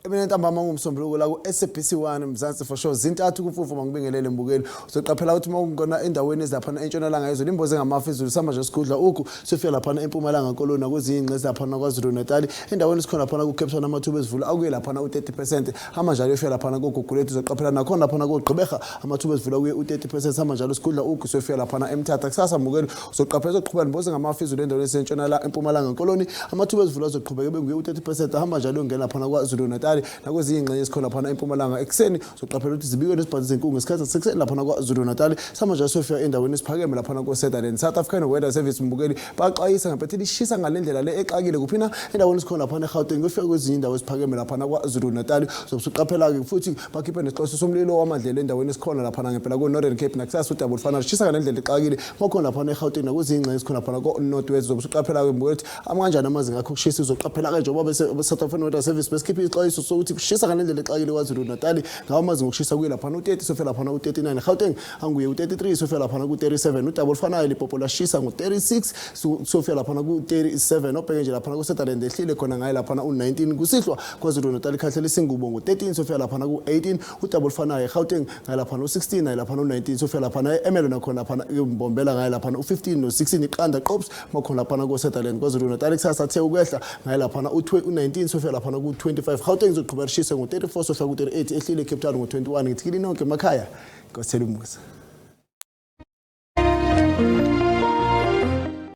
Mina ntambama ngumsombuluko la ku SABC 1 Mzansi for sure zintathu kumfufu mangibingelele mbukeli uzoqaphela ukuthi mawungona endaweni ezaphana entshonalanga yezwe limboze ngamafa izulu sama nje sikudla uku sofika laphana empumalanga kolona kuzinqe zaphana kwaZulu Natal endaweni sikhona laphana ku Cape Town amathuba ezivula akuye laphana u30% hama njalo yofika laphana koGugulethu uzoqaphela nakhona laphana koGqibega amathuba ezivula kuye u30% hama njalo sikudla uku sofika laphana eMthatha kusasa mbukeli uzoqaphela uzoqhubeka nimboze ngamafa izulu endaweni esentshonalanga empumalanga koloni amathuba ezivula uzoqhubeka benguye u30% hama njalo ungena laphana kwaZulu Natal nakwezingxenye esikhona laphana empumalanga ekseni soqaphela ukuthi zibikwe nesibhazi senkungu ngesikhathi sekuseni laphana kwaZulu Natal samanje sofika endaweni esiphakeme laphana kwaSutherland South African Weather Service mbukeli baxwayisa ngempela lishisa ngalendlela le exakile kuphina endaweni esikhona laphana eGauteng kufika kwezinye indawo esiphakeme laphana kwaZulu Natal sobusuqaphela ke futhi bakhiphe nesixwayiso somlilo wamadlela endaweni esikhona laphana ngempela ku Northern Cape nakusasa uDouble Fana lishisa ngalendlela exakile makhona laphana eGauteng nakwezingxenye esikhona laphana ku North West sobusuqaphela ke mbukeli amanjani amazinga akho kushisa uzoqaphela ke njengoba South African Weather Service besikhipha ixwayiso sokuthi kushisa ngalendlela exakile kwaZulu Natal ngawo amazinga okushisa kuye laphana u30 sofela laphana ku39 Gauteng anguye u33 sofela laphana ku37 uDouble Fana Limpopo lashisa ngo36 sofela laphana ku37 obheke nje laphana kuSutherland ehlile khona ngaye laphana u19 kusihlwa kwaZulu Natal khahlela isingubo ngo13 sofela laphana ku18 uDouble Fana eGauteng ngaye laphana u16 naye laphana u19 sofela laphana eMelo nakhona laphana imbombela ngaye laphana u15 no16 iqanda qops makhona laphana kuSutherland kwaZulu Natal kusasa athe ukwehla ngaye laphana u19 sofela laphana ku25 Gauteng izoqhubeka lishisa ngo34 sofela ku38 ehlile Cape Town ngo21 ngithikile nonke emakhaya ngosithela umusa.